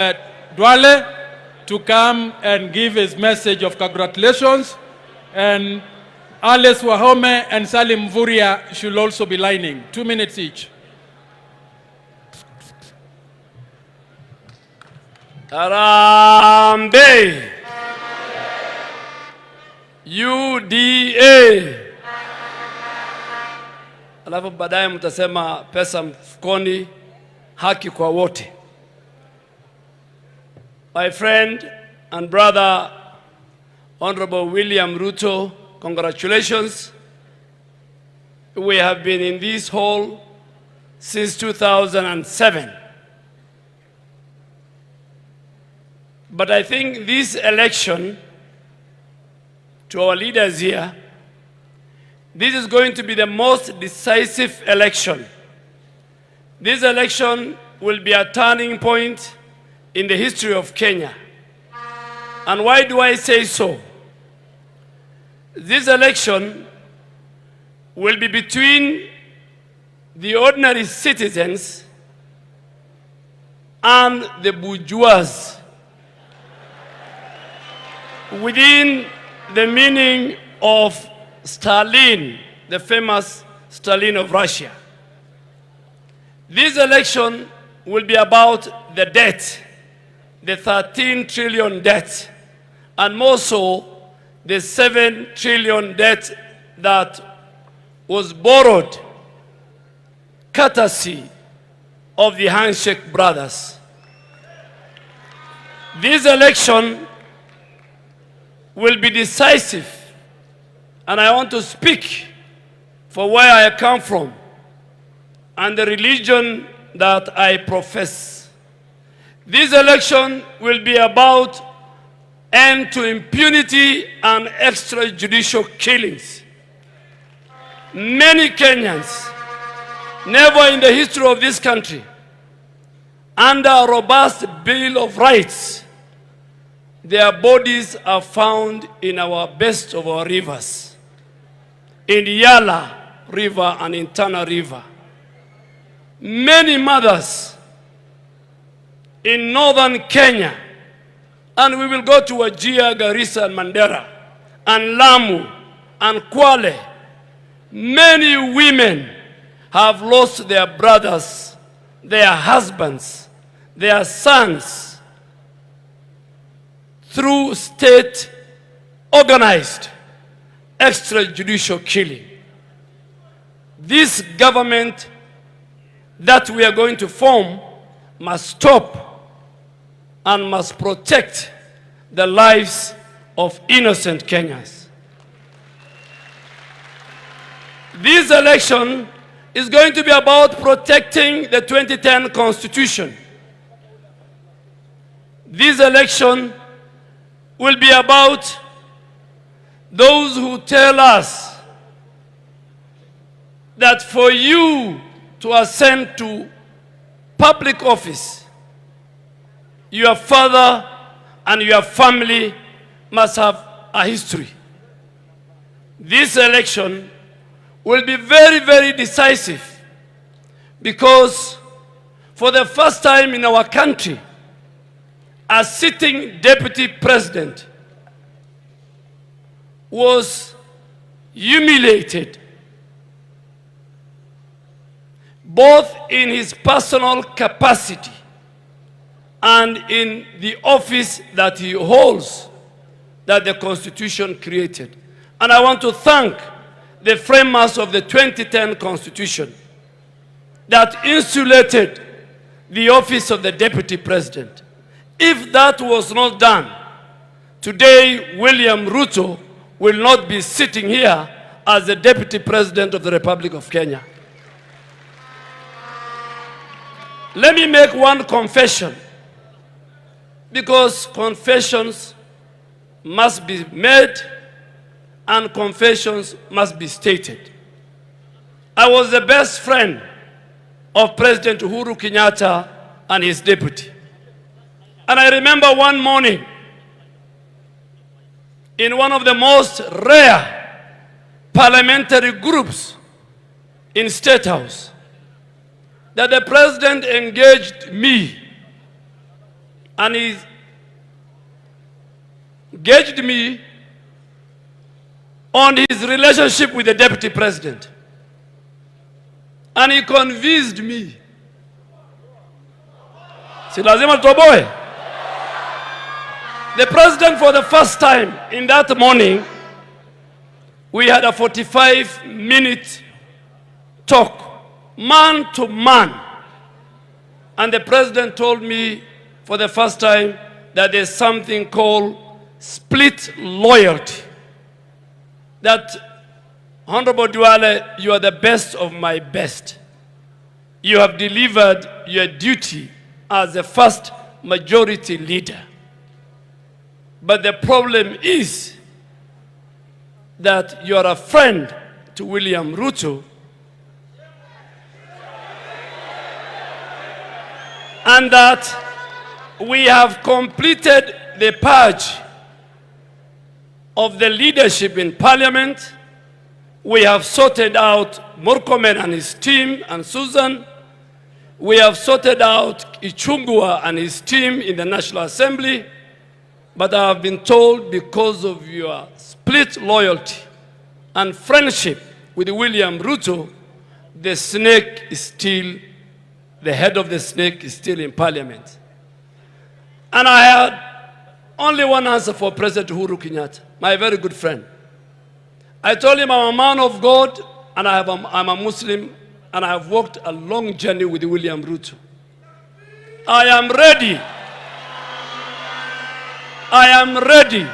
Duale to come and give his message of congratulations, and Alice Wahome and Salim Mvurya should also be lining. 2 minutes each. Harambee! UDA! Alafu baadaye mtasema pesa mfukoni, haki kwa wote. My friend and brother, Honorable William Ruto, congratulations. We have been in this hall since 2007. But I think this election, to our leaders here, this is going to be the most decisive election. This election will be a turning point in the history of Kenya. And why do I say so? This election will be between the ordinary citizens and the bourgeois, within the meaning of Stalin, the famous Stalin of Russia. This election will be about the debt, the 13 trillion debt, and more so, the 7 trillion debt that was borrowed courtesy of the handshake brothers. This election will be decisive, and I want to speak for where I come from and the religion that I profess. This election will be about end to impunity and extrajudicial killings. Many Kenyans, never in the history of this country, under a robust Bill of Rights, their bodies are found in our best of our rivers, in Yala River and in Tana River. Many mothers in northern Kenya, and we will go to Wajir, Garissa, and Mandera, and Lamu, and Kwale. Many women have lost their brothers, their husbands, their sons, through state-organized extrajudicial killing. This government that we are going to form must stop and must protect the lives of innocent Kenyans. This election is going to be about protecting the 2010 Constitution. This election will be about those who tell us that for you to ascend to public office, your father and your family must have a history. This election will be very, very decisive, because for the first time in our country, a sitting deputy president was humiliated, both in his personal capacity and in the office that he holds, that the Constitution created. And I want to thank the framers of the 2010 Constitution that insulated the office of the Deputy President. If that was not done, today William Ruto will not be sitting here as the Deputy President of the Republic of Kenya. Let me make one confession, because confessions must be made and confessions must be stated. I was the best friend of President Uhuru Kenyatta and his deputy. And I remember one morning, in one of the most rare parliamentary groups in State House, that the president engaged me and he gauged me on his relationship with the deputy president. And he convinced me. Si lazima tutoboe. The president, for the first time in that morning, we had a 45-minute talk, man to man. And the president told me for the first time that there's something called split loyalty. That, Honorable Duale, you are the best of my best. You have delivered your duty as the first majority leader. But the problem is that you are a friend to William Ruto, and that we have completed the purge of the leadership in parliament. We have sorted out Murkomen and his team and Susan. We have sorted out Ichungua and his team in the National Assembly. But I have been told, because of your split loyalty and friendship with William Ruto, the snake is still, the head of the snake is still in parliament. And I had only one answer for President Uhuru Kenyatta, my very good friend. I told him I'm a man of God, and I'm a Muslim, and I have walked a long journey with William Ruto. I am ready. I am ready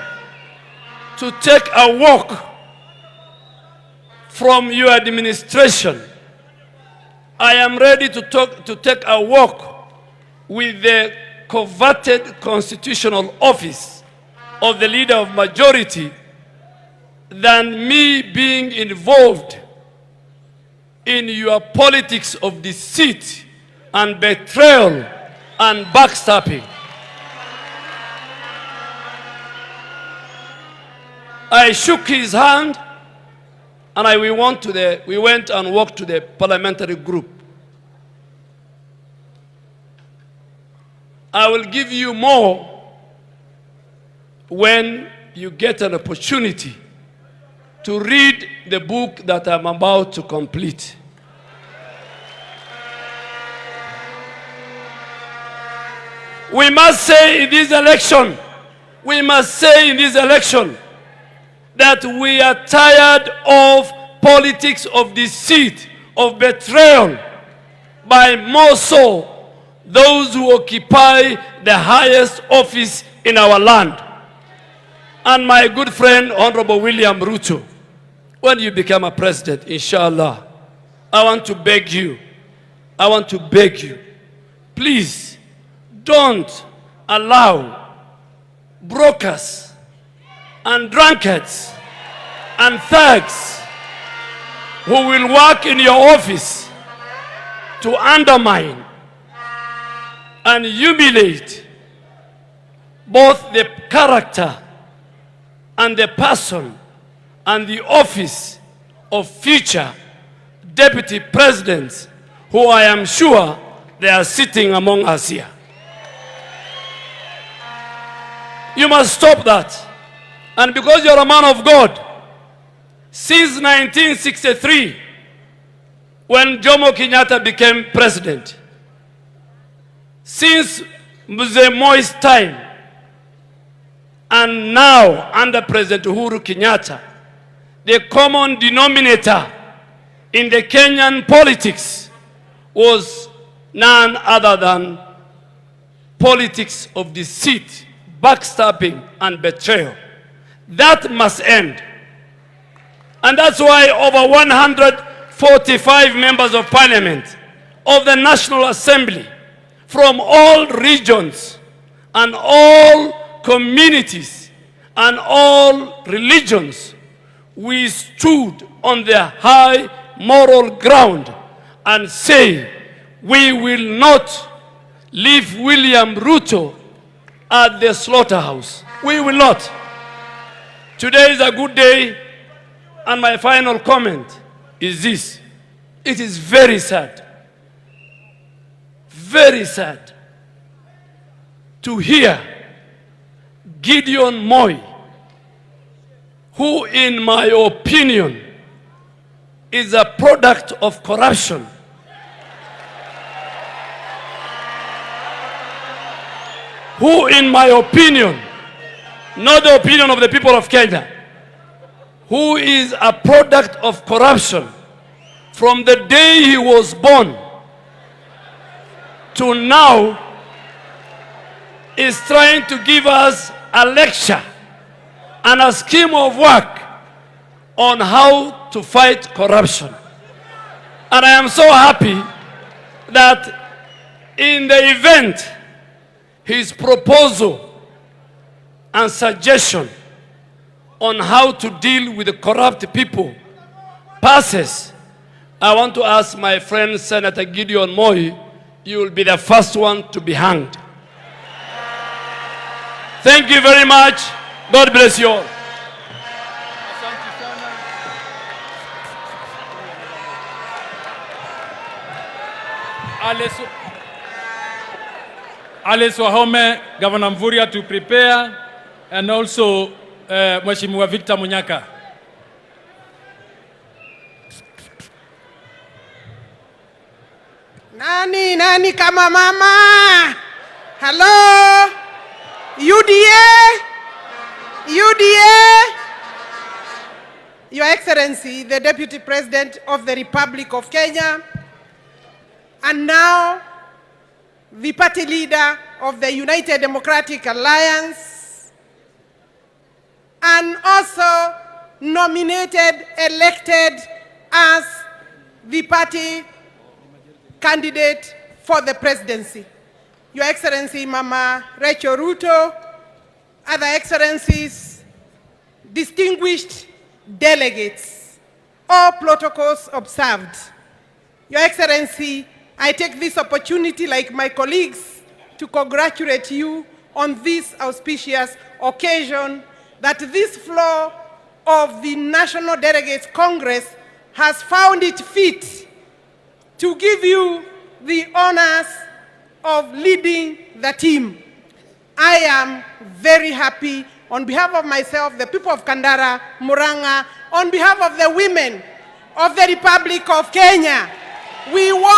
to take a walk from your administration. I am ready to take a walk with the coveted constitutional office of the leader of majority than me being involved in your politics of deceit and betrayal and backstabbing. I shook his hand, and we went and walked to the parliamentary group. I will give you more when you get an opportunity to read the book that I'm about to complete. We must say in this election, that we are tired of politics of deceit, of betrayal, by more so those who occupy the highest office in our land. And my good friend, Honorable William Ruto, when you become a president, inshallah, I want to beg you, please don't allow brokers and drunkards and thugs who will work in your office to undermine and humiliate both the character and the person and the office of future deputy presidents, who I am sure they are sitting among us here. You must stop that. And because you're a man of God, since 1963, when Jomo Kenyatta became president, since Mzee Moi's time, and now under President Uhuru Kenyatta, the common denominator in the Kenyan politics was none other than politics of deceit, backstabbing, and betrayal. That must end. And that's why over 145 members of parliament of the National Assembly from all regions and all communities and all religions, we stood on the high moral ground and say, we will not leave William Ruto at the slaughterhouse. We will not. Today is a good day, and my final comment is this. It is very sad to hear Gideon Moi, who in my opinion is a product of corruption, who in my opinion, not the opinion of the people of Kenya, who is a product of corruption from the day he was born to now, is trying to give us a lecture and a scheme of work on how to fight corruption. And I am so happy that in the event his proposal and suggestion on how to deal with the corrupt people passes, I want to ask my friend Senator Gideon Moi, you will be the first one to be hanged. Thank you very much. God bless you all. Alice Wahome, Governor Mvurya to prepare, and also Mheshimiwa Victor Munyaka. Nani kama mama? Hello? UDA? Your Excellency, the Deputy President of the Republic of Kenya, and now the party leader of the United Democratic Alliance, and also nominated, elected as the party candidate for the presidency. Your Excellency, Mama Rachel Ruto, other excellencies, distinguished delegates, all protocols observed. Your Excellency, I take this opportunity, like my colleagues, to congratulate you on this auspicious occasion that this floor of the National Delegates Congress has found it fit to give you the honors of leading the team. I am very happy on behalf of myself, the people of Kandara, Murang'a, on behalf of the women of the Republic of Kenya. We want